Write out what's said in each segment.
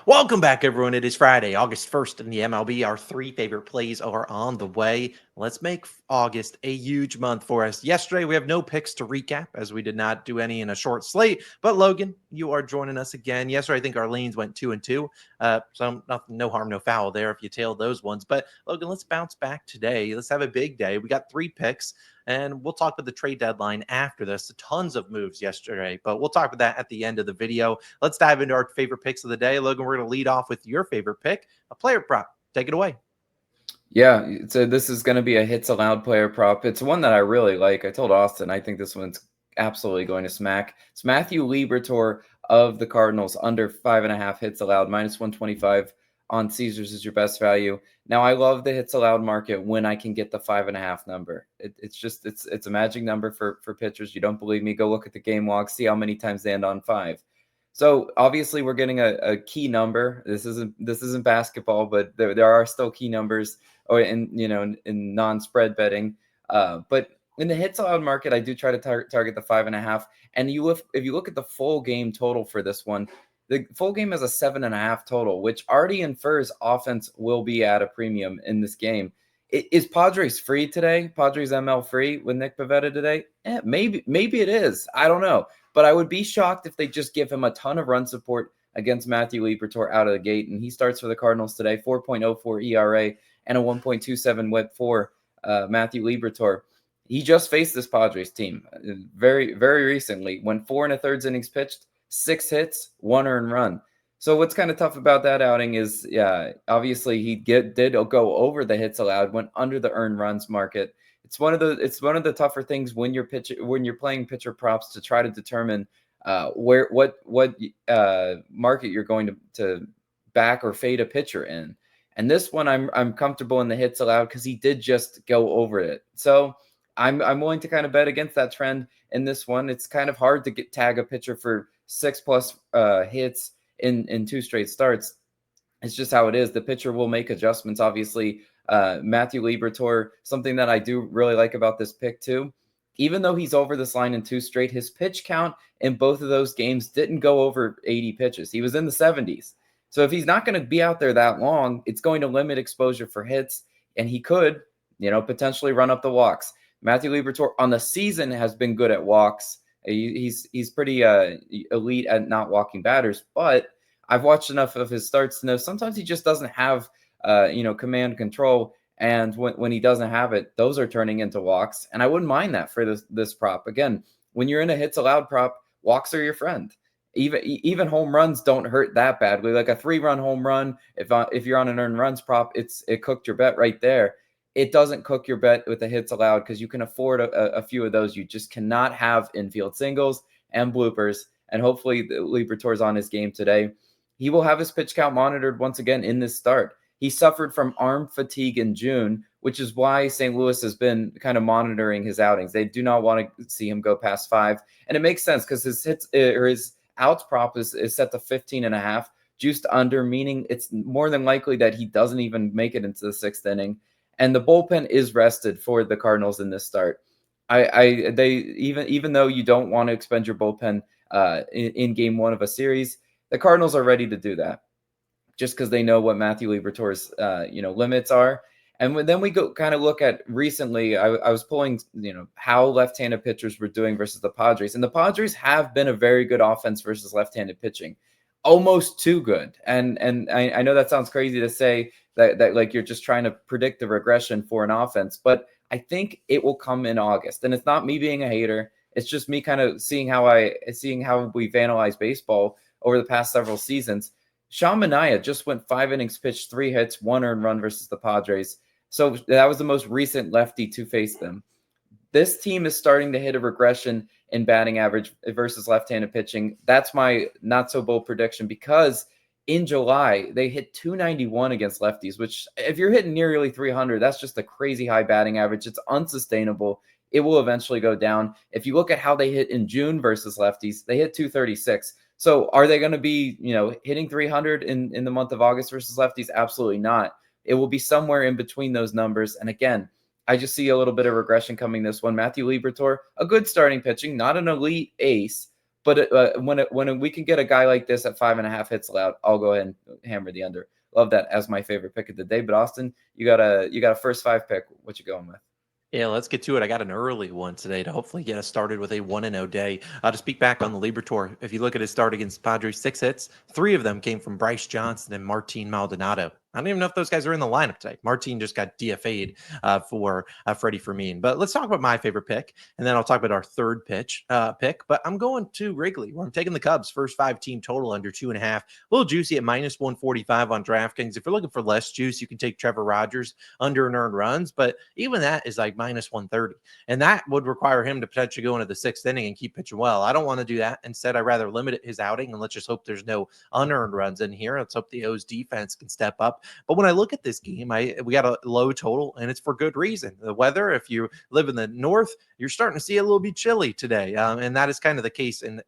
Welcome back, everyone. It is Friday, August 1st in the MLB. Our three favorite plays are on the way. Let's make August a huge month for us. Yesterday, we have no picks to recap as we did not do any in a short slate. But Logan, you are joining us again. Yesterday, I think our lanes went 2-2. So no harm, no foul there if you tailed those ones. But Logan, let's bounce back today. Let's have a big day. We got three picks. And we'll talk about the trade deadline after this. Tons of moves yesterday, but we'll talk about that at the end of the video. Let's dive into our favorite picks of the day. Logan, we're going to lead off with your favorite pick, a player prop. Take it away. Yeah, so this is going to be a hits allowed player prop. It's one that I really like. I told Austin I think this one's absolutely going to smack. It's Matthew Liberatore of the Cardinals under 5.5 hits allowed, -125 on Caesars is your best value. Now I love the hits allowed market when I can get the 5.5 number. It's a magic number for pitchers. You don't believe me? Go look at the game log, see how many times they end on 5. So obviously we're getting a key number. This isn't basketball, but there are still key numbers or in non-spread betting. But in the hits allowed market, I do try to target the 5.5. And if you look at the full game total for this one, the full game has a 7.5 total, which already infers offense will be at a premium in this game. Is Padres free today? Padres ML free with Nick Pivetta today? Maybe it is. I don't know. But I would be shocked if they just give him a ton of run support against Matthew Liberatore out of the gate. And he starts for the Cardinals today, 4.04 ERA and a 1.27 whip for Matthew Liberatore. He just faced this Padres team very, very recently. Went 4 1/3 innings pitched, 6 hits, 1 earned run. So what's kind of tough about that outing is, obviously he did go over the hits allowed, went under the earned runs market. It's one of the tougher things when you're playing pitcher props to try to determine what market you're going to back or fade a pitcher in. And this one I'm comfortable in the hits allowed because he did just go over it. So I'm willing to kind of bet against that trend in this one. It's kind of hard to tag a pitcher for 6+ hits in 2 straight starts. It's just how it is. The pitcher will make adjustments. Obviously, Matthew Liberatore, something that I do really like about this pick too, even though he's over this line in 2 straight, his pitch count in both of those games didn't go over 80 pitches. He was in the 70s. So if he's not going to be out there that long, it's going to limit exposure for hits, and he could, potentially run up the walks. Matthew Liberatore on the season has been good at walks. He's pretty elite at not walking batters, but I've watched enough of his starts to know sometimes he just doesn't have command control, and when he doesn't have it, those are turning into walks. And I wouldn't mind that for this prop. Again, when you're in a hits allowed prop, walks are your friend. Even home runs don't hurt that badly. Like a 3-run home run, if you're on an earned runs prop, it cooked your bet right there. It doesn't cook your bet with the hits allowed because you can afford a few of those. You just cannot have infield singles and bloopers. And hopefully Liberatore's on his game today. He will have his pitch count monitored once again in this start. He suffered from arm fatigue in June, which is why St. Louis has been kind of monitoring his outings. They do not want to see him go past 5. And it makes sense because his hits or his outs prop is set to 15.5, juiced under, meaning it's more than likely that he doesn't even make it into the 6th inning. And the bullpen is rested for the Cardinals in this start. Even though you don't want to expend your bullpen in game 1 of a series, the Cardinals are ready to do that just because they know what Matthew Liberatore's limits are. And then we go kind of look at recently, I was pulling how left-handed pitchers were doing versus the Padres, and the Padres have been a very good offense versus left-handed pitching, almost too good. And I know that sounds crazy to say that like you're just trying to predict the regression for an offense, but I think it will come in August. And it's not me being a hater. It's just me kind of seeing how we've analyzed baseball over the past several seasons. Sean Manaea just went 5 innings pitched, 3 hits, 1 earned run versus the Padres. So that was the most recent lefty to face them. This team is starting to hit a regression in batting average versus left-handed pitching. That's my not so bold prediction because in July, they hit 291 against lefties, which if you're hitting nearly 300, that's just a crazy high batting average. It's unsustainable. It will eventually go down. If you look at how they hit in June versus lefties, they hit 236. So are they going to be, hitting 300 in the month of August versus lefties? Absolutely not. It will be somewhere in between those numbers. And again, I just see a little bit of regression coming this one. Matthew Liberatore, a good starting pitching, not an elite ace, But when we can get a guy like this at 5.5 hits allowed, I'll go ahead and hammer the under. Love that as my favorite pick of the day. But Austin, you got a first 5 pick. What you going with? Yeah, let's get to it. I got an early one today to hopefully get us started with a 1-0 day. To speak back on the Libertor, if you look at his start against Padres, 6 hits, 3 of them came from Bryce Johnson and Martin Maldonado. I don't even know if those guys are in the lineup today. Martin just got DFA'd for Freddie Fermin. But let's talk about my favorite pick, and then I'll talk about our third pick. But I'm going to Wrigley, where I'm taking the Cubs first 5 team total under 2.5. A little juicy at minus 145 on DraftKings. If you're looking for less juice, you can take Trevor Rogers under and earned runs, but even that is like minus 130, and that would require him to potentially go into the 6th inning and keep pitching well. I don't want to do that. Instead, I'd rather limit his outing, and let's just hope there's no unearned runs in here. Let's hope the O's defense can step up. But when I look at this game, we got a low total, and it's for good reason. The weather, if you live in the north, you're starting to see a little bit chilly today, and that is kind of the case in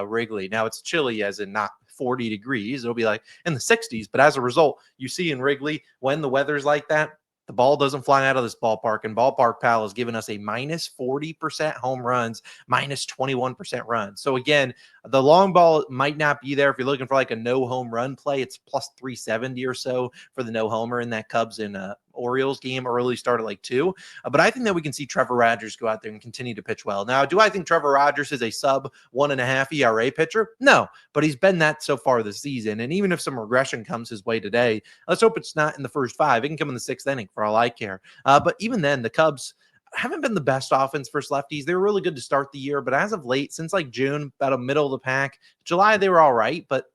Wrigley. Now it's chilly as in not 40 degrees. It'll be like in the 60s, but as a result, you see in Wrigley, when the weather's like that, the ball doesn't fly out of this ballpark, and Ballpark Pal has given us a minus 40% home runs, minus 21% runs. So again, the long ball might not be there. If you're looking for like a no home run play, it's plus 370 or so for the no homer in that Cubs and Orioles game. Early start at like 2. But I think that we can see Trevor Rogers go out there and continue to pitch well. Now, do I think Trevor Rogers is a sub 1.5 ERA pitcher? No, but he's been that so far this season. And even if some regression comes his way today, let's hope it's not in the first 5. It can come in the 6th inning for all I care. But even then, the Cubs haven't been the best offense versus lefties. They were really good to start the year, but as of late, since like June, about a middle of the pack, July, they were all right, but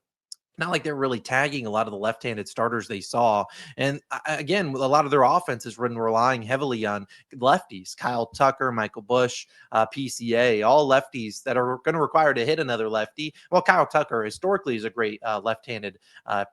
not like they're really tagging a lot of the left-handed starters they saw. And again, a lot of their offense is relying heavily on lefties. Kyle Tucker, Michael Busch, PCA, all lefties that are going to require to hit another lefty. Well, Kyle Tucker historically is a great left-handed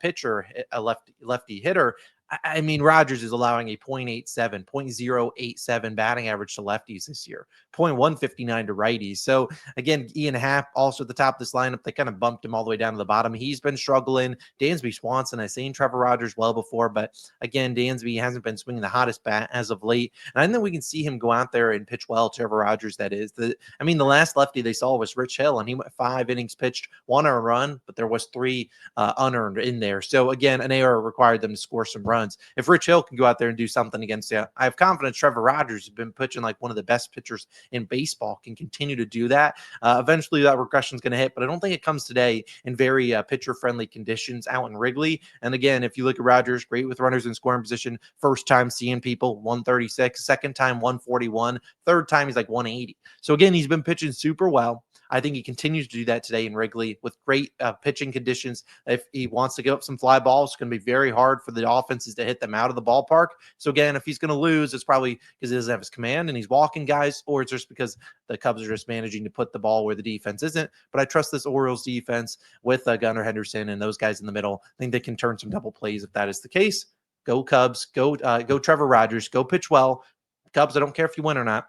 pitcher, a lefty hitter. I mean, Rogers is allowing a 0.87 batting average to lefties this year, 0.159 to righties. So again, Ian Happ also at the top of this lineup. They kind of bumped him all the way down to the bottom. He's been struggling. Dansby Swanson, I've seen Trevor Rogers well before, but again, Dansby hasn't been swinging the hottest bat as of late. And I think we can see him go out there and pitch well. Trevor Rogers, that is. The last lefty they saw was Rich Hill, and he went 5 innings pitched, 1 earned run, but there was 3 unearned in there. So again, an error required them to score some runs. If Rich Hill can go out there and do something against you, I have confidence Trevor Rogers has been pitching like one of the best pitchers in baseball, can continue to do that. Eventually that regression is going to hit, but I don't think it comes today in very pitcher-friendly conditions out in Wrigley. And again, if you look at Rogers, great with runners in scoring position. First time seeing people, 136. Second time, 141. Third time, he's like 180. So again, he's been pitching super well. I think he continues to do that today in Wrigley with great pitching conditions. If he wants to give up some fly balls, it's going to be very hard for the offenses to hit them out of the ballpark. So again, if he's going to lose, it's probably because he doesn't have his command and he's walking guys, or it's just because the Cubs are just managing to put the ball where the defense isn't. But I trust this Orioles defense with Gunnar Henderson and those guys in the middle. I think they can turn some double plays if that is the case. Go Cubs. Go Trevor Rogers. Go pitch well. Cubs, I don't care if you win or not.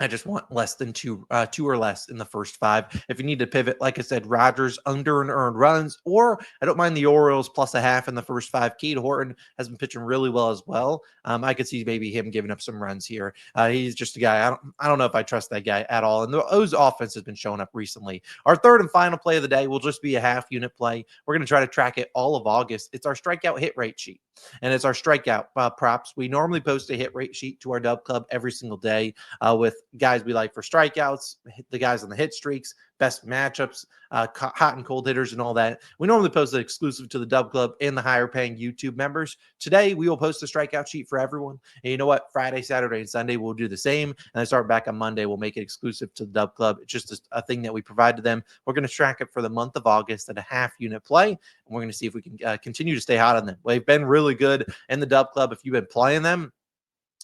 I just want less than 2 or less in the first 5. If you need to pivot, like I said, Rogers under and earned runs, or I don't mind the Orioles plus a half in the first 5. Cade Horton has been pitching really well as well. I could see maybe him giving up some runs here. He's just a guy. I don't know if I trust that guy at all. And the O's offense has been showing up recently. Our third and final play of the day will just be a half unit play. We're going to try to track it all of August. It's our strikeout hit rate sheet, and it's our strikeout props. We normally post a hit rate sheet to our Dub Club every single day with guys we like for strikeouts, the guys on the hit streaks, best matchups, hot and cold hitters, and all that. We normally post it exclusive to the Dub Club and the higher paying YouTube members. Today, we will post a strikeout sheet for everyone. And you know what? Friday, Saturday, and Sunday, we'll do the same. And I start back on Monday. We'll make it exclusive to the Dub Club. It's just a thing that we provide to them. We're going to track it for the month of August at a half unit play. And we're going to see if we can continue to stay hot on them. They've been really good in the Dub Club. If you've been playing them,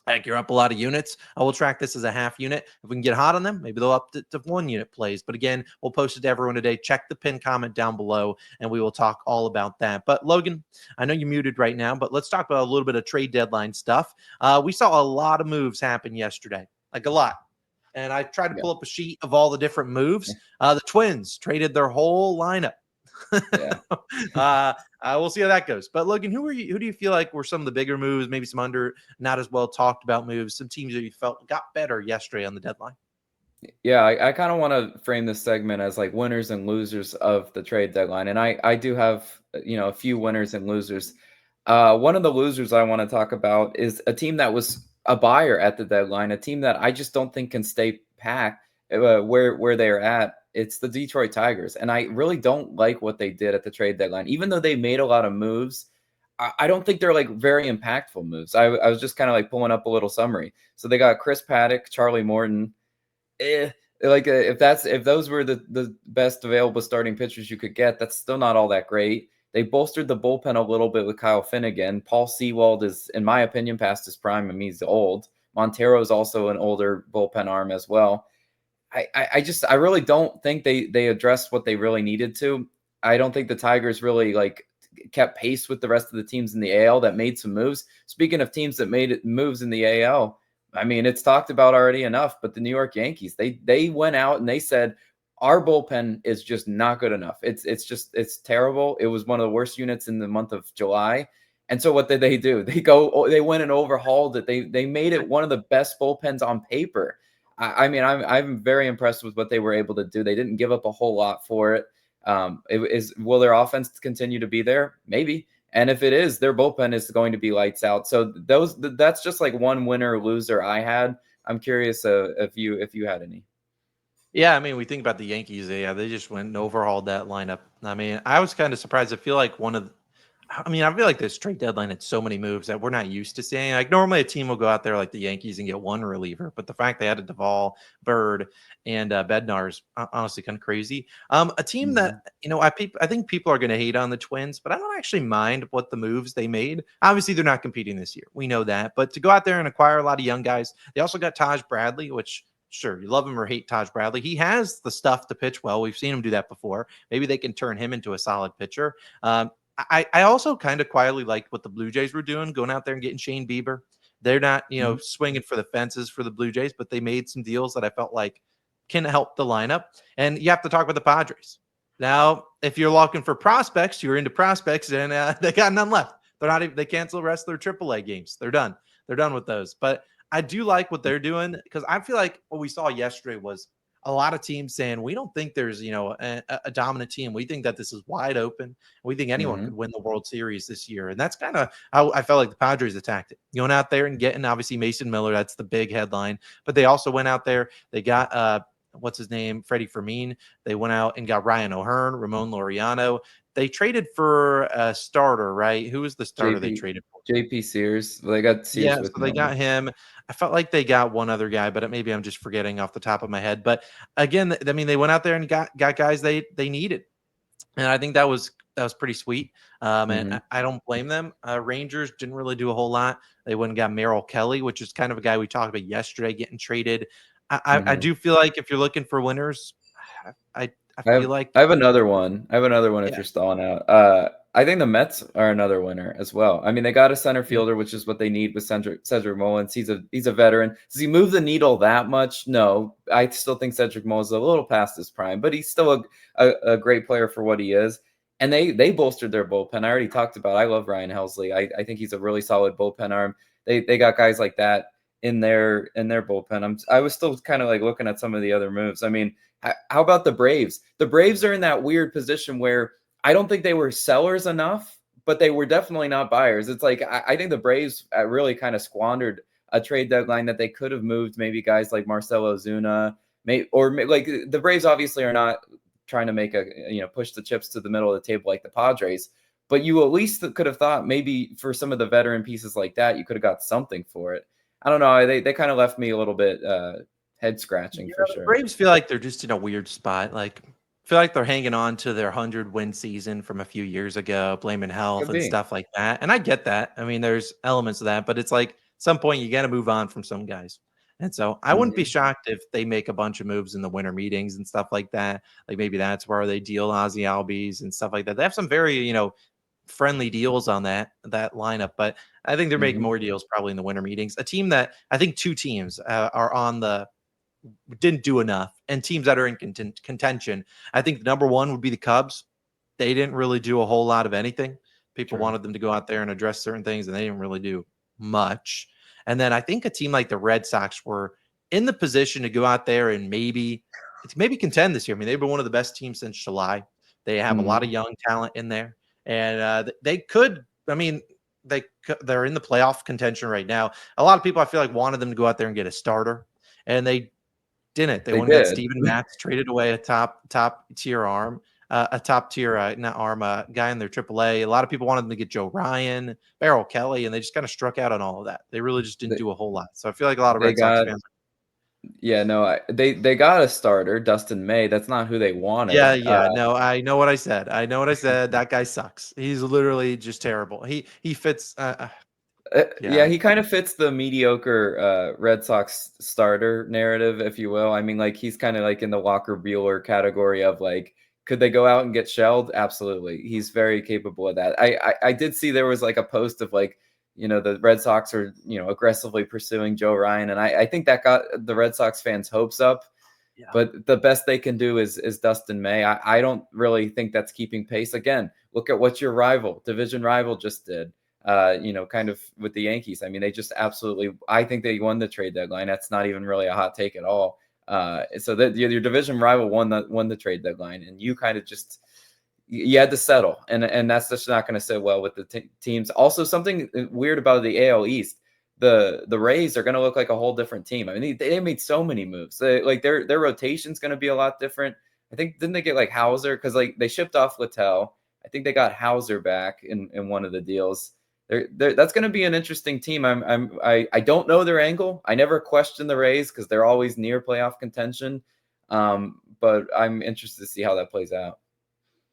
like you're up a lot of units, I will track this as a half unit. If we can get hot on them, maybe they'll up to 1 unit plays. But again, we'll post it to everyone today. Check the pin comment down below, and we will talk all about that. But Logan, I know you're muted right now, but let's talk about a little bit of trade deadline stuff. We saw a lot of moves happen yesterday, like a lot. And I tried to pull up a sheet of all the different moves. The Twins traded their whole lineup. We'll see how that goes. But Logan, who do you feel like were some of the bigger moves, maybe some not as well talked about moves, some teams that you felt got better yesterday on the deadline? Yeah, I kind of want to frame this segment as like winners and losers of the trade deadline, and I do have a few winners and losers. One of the losers I want to talk about is a team that was a buyer at the deadline, a team that I just don't think can stay packed where they are at. It's the Detroit Tigers, and I really don't like what they did at the trade deadline. Even though they made a lot of moves, I don't think they're like very impactful moves. I was just kind of like pulling up a little summary. So they got Chris Paddock, Charlie Morton. Eh, if those were the best available starting pitchers you could get, that's still not all that great. They bolstered the bullpen a little bit with Kyle Finnegan. Paul Sewald is, in my opinion, past his prime. I mean, he's old. Montero is also an older bullpen arm as well. I really don't think they addressed what they really needed to. I don't think the Tigers really like kept pace with the rest of the teams in the AL that made some moves. Speaking of teams that made moves in the AL, I mean, it's talked about already enough, but the New York Yankees, they went out and they said our bullpen is just not good enough. It's terrible. It was one of the worst units in the month of July. And so what did they do? They went and overhauled it. They made it one of the best bullpens on paper. I mean, I'm very impressed with what they were able to do. They didn't give up a whole lot for it. Will their offense continue to be there? Maybe. And if it is, their bullpen is going to be lights out. So that's just like one winner or loser I had. I'm curious if you had any. Yeah, I mean, we think about the Yankees. They just went and overhauled that lineup. I mean, I was kind of surprised. I feel like this trade deadline had so many moves that we're not used to seeing. Like normally, a team will go out there like the Yankees and get one reliever, but the fact they had a Duvall, Bird, and Bednar is honestly kind of crazy. A team Mhm. that I think people are going to hate on the Twins, but I don't actually mind what the moves they made. Obviously, they're not competing this year. We know that, but to go out there and acquire a lot of young guys, they also got Taj Bradley, which. Sure, you love him or hate Taj Bradley. He has the stuff to pitch well. We've seen him do that before. Maybe they can turn him into a solid pitcher. I also kind of quietly liked what the Blue Jays were doing, going out there and getting Shane Bieber. They're not, Mhm. swinging for the fences for the Blue Jays, but they made some deals that I felt like can help the lineup. And you have to talk about the Padres. Now, if you're looking for prospects, you're into prospects, and they got none left. They're not even, they canceled the rest of their AAA games. They're done. They're done with those. But I do like what they're doing because I feel like what we saw yesterday was a lot of teams saying we don't think there's a dominant team. We think that this is wide open. We think anyone Mhm. could win the World Series this year, and that's kind of how I felt like the Padres attacked it. Going out there and getting obviously Mason Miller, that's the big headline. But they also went out there. They got what's his name, Freddie Fermin. They went out and got Ryan O'Hearn, Ramon Laureano. They traded for a starter, right? Who was the starter they JP traded for? JP Sears. They got Yeah, Sears with so they got Miller. him. I felt like they got one other guy, but maybe I'm just forgetting off the top of my head. But again, I mean, they went out there and got guys they needed, and I think that was pretty sweet. And Mhm. I don't blame them. Rangers didn't really do a whole lot. They went and got Merrill Kelly, which is kind of a guy we talked about yesterday getting traded. I Mhm. do feel like if you're looking for winners, I I feel have like I have another one. I have another one if yeah. you're stalling out. I think the Mets are another winner as well. I mean, they got a center fielder, which is what they need with Cedric Mullins. He's a veteran. Does he move the needle that much? No. I still think Cedric Mullins is a little past his prime, but he's still a great player for what he is. And they bolstered their bullpen. I already talked about. I love Ryan Helsley. I think he's a really solid bullpen arm. They got guys like that in their bullpen. I was still kind of like looking at some of the other moves. I mean, how about the Braves? The Braves are in that weird position where I don't think they were sellers enough, but they were definitely not buyers. It's like I think the Braves really kind of squandered a trade deadline that they could have moved maybe guys like Marcelo Zuna, like the Braves obviously are not trying to make push the chips to the middle of the table like the Padres, but you at least could have thought maybe for some of the veteran pieces like that you could have got something for it. I don't know. They kind of left me a little bit head scratching for The sure. Braves feel like they're just in a weird spot. Like, feel like they're hanging on to their 100-win season from a few years ago, blaming health Could and be. stuff like that. And I get that. I mean, there's elements of that, but it's like at some point you got to move on from some guys. And so I wouldn't be Mhm. shocked if they make a bunch of moves in the winter meetings and stuff like that. Like maybe that's where they deal Ozzy Albies and stuff like that. They have some very, friendly deals on that lineup, but I think they're making Mhm. more deals probably in the winter meetings. A team that I think two teams are on the didn't do enough, and teams that are in contention. I think number one would be the Cubs. They didn't really do a whole lot of anything. People True. wanted them to go out there and address certain things, and they didn't really do much. And then I think a team like the Red Sox were in the position to go out there and maybe contend this year. I mean, they've been one of the best teams since July. They have a lot of Mhm. young talent in there, and they could. I mean, they're in the playoff contention right now. A lot of people I feel like wanted them to go out there and get a starter, and they didn't. They They went and got did. Steven Matz, traded away a top tier arm, a top tier not arm guy in their AAA. A lot of people wanted them to get Joe Ryan, Beryl Kelly, and they just kind of struck out on all of that. They really just didn't They do a whole lot. So I feel like a lot of they Red Sox got fans. yeah, no, they got a starter, Dustin May. That's not who they Yeah, wanted. yeah. No, I know what I said. I know what I said. That guy sucks. He's literally just terrible. He fits. Yeah, Yeah, he kind of fits the mediocre Red Sox starter narrative, if you will. I mean, like he's kind of like in the Walker Bueller category of like, could they go out and get shelled? Absolutely, he's very capable of that. I did see there was like a post of like, the Red Sox are aggressively pursuing Joe Ryan, and I think that got the Red Sox fans' hopes up. yeah, But the best they can do is Dustin May. I don't really think that's keeping pace. Again, look at what your division rival just did. Kind of with the Yankees. I mean, they just absolutely. I think they won the trade deadline. That's not even really a hot take at all. So that your division rival won the trade deadline, and you kind of just you had to settle, and that's just not going to sit well with the teams. Also, something weird about the AL East. The Rays are going to look like a whole different team. I mean, they made so many moves. Like their rotation's going to be a lot different. I think didn't they get like Hauser because like they shipped off Littell. I think they got Hauser back in one of the deals. That's going to be an interesting team. I don't know their angle. I never question the Rays because they're always near playoff contention. But I'm interested to see how that plays out.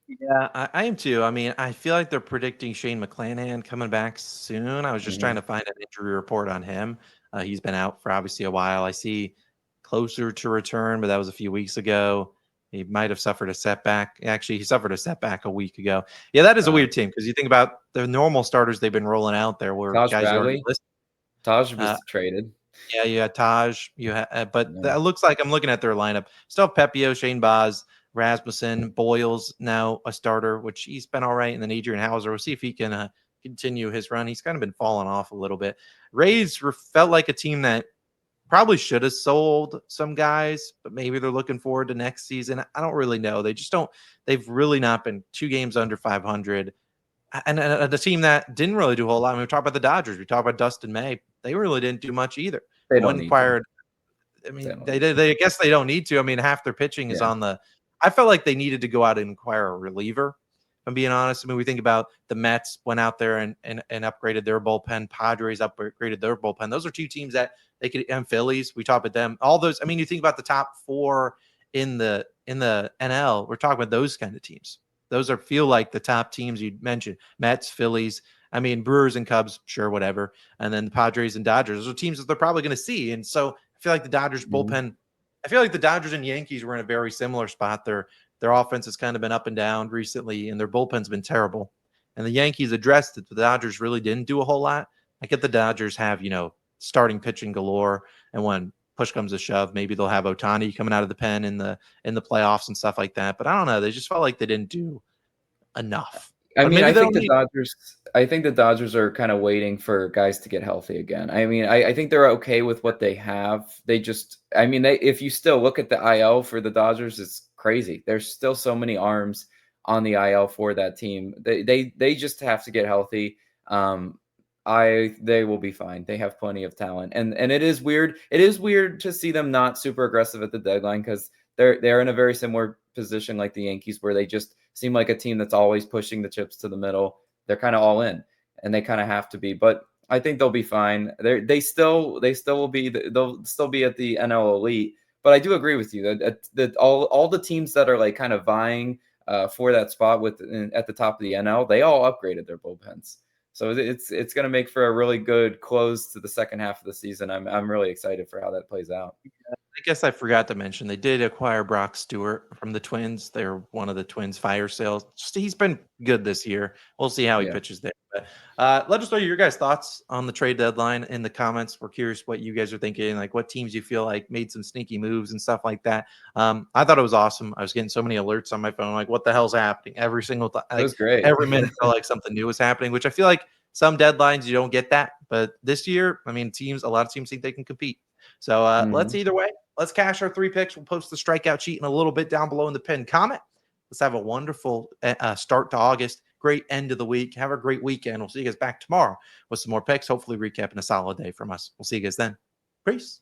yeah. I am too. I mean, I feel like they're predicting Shane McClanahan coming back soon. I was just trying Mhm. to find an injury report on him. He's been out for obviously a while. I see closer to return, but that was a few weeks ago. He might have suffered a setback. Actually, he suffered a setback a week ago. Yeah, that is a Uh, weird team because you think about the normal starters they've been rolling out there were Taj guys you already Bradley. listed. Taj Uh, was traded. yeah, you had Taj. But Yeah. that looks like I'm looking at their lineup. Still have Pepio, Shane Baz, Rasmussen, Boyles now a starter, which he's been all right. And then Adrian Hauser. We'll see if he can continue his run. He's kind of been falling off a little bit. Rays felt like a team that probably should have sold some guys, but maybe they're looking forward to next season. I don't really know. They just don't. They've really not been 2 games under 500. And the team that didn't really do a whole lot. I mean, we talked about the Dodgers. We talked about Dustin May. They really didn't do much either. They They don't went and need to. acquired. I They mean, don't they need did. to. They I guess they don't need to. I mean, half their pitching is Yeah. on the. I felt like they needed to go out and acquire a reliever. If I'm being honest. I mean, we think about the Mets went out there and upgraded their bullpen. Padres upgraded their bullpen. Those are two teams that they could. And Phillies, we talked about them. All those. I mean, you think about the top four in the NL. We're talking about those kind of teams. Those feel like the top teams you mentioned: Mets, Phillies. I mean, Brewers and Cubs, sure, whatever. And then the Padres and Dodgers. Those are teams that they're probably going to see. And so I feel like the Dodgers Mhm. bullpen. I feel like the Dodgers and Yankees were in a very similar spot. Their offense has kind of been up and down recently, and their bullpen's been terrible. And the Yankees addressed it. The Dodgers really didn't do a whole lot. I get the Dodgers have starting pitching galore, and when push comes to shove, maybe they'll have Otani coming out of the pen in the playoffs and stuff like that. But I don't know. They just felt like they didn't do enough. I But mean, maybe I they think don't the need. Dodgers. I think the Dodgers are kind of waiting for guys to get healthy again. I mean, I think they're okay with what they have. They just, I mean, if you still look at the IL for the Dodgers, it's crazy. There's still so many arms on the IL for that team. They just have to get healthy. They will be fine. They have plenty of talent, and it is weird. It is weird to see them not super aggressive at the deadline because they're in a very similar position like the Yankees, where they just seem like a team that's always pushing the chips to the middle. They're kind of all in, and they kind of have to be. But I think they'll be fine. They still will be. They'll still be at the NL elite. But I do agree with you that all the teams that are like kind of vying for that spot at the top of the NL, they all upgraded their bullpens. So it's going to make for a really good close to the second half of the season. I'm really excited for how that plays out. I guess I forgot to mention they did acquire Brock Stewart from the Twins. They're one of the Twins' fire sales. He's been good this year. We'll see how he Yeah. pitches there. But let us know your guys' thoughts on the trade deadline in the comments. We're curious what you guys are thinking, like what teams you feel like made some sneaky moves and stuff like that. I thought it was awesome. I was getting so many alerts on my phone, like what the hell's happening every single time, It like was great. every minute felt like something new was happening. Which I feel like some deadlines you don't get that, but this year, I mean, a lot of teams think they can compete. So let's either way, let's cash our 3 picks. We'll post the strikeout sheet in a little bit down below in the pinned comment. Let's have a wonderful start to August. Great end of the week. Have a great weekend. We'll see you guys back tomorrow with some more picks. Hopefully recapping a solid day from us. We'll see you guys then. Peace.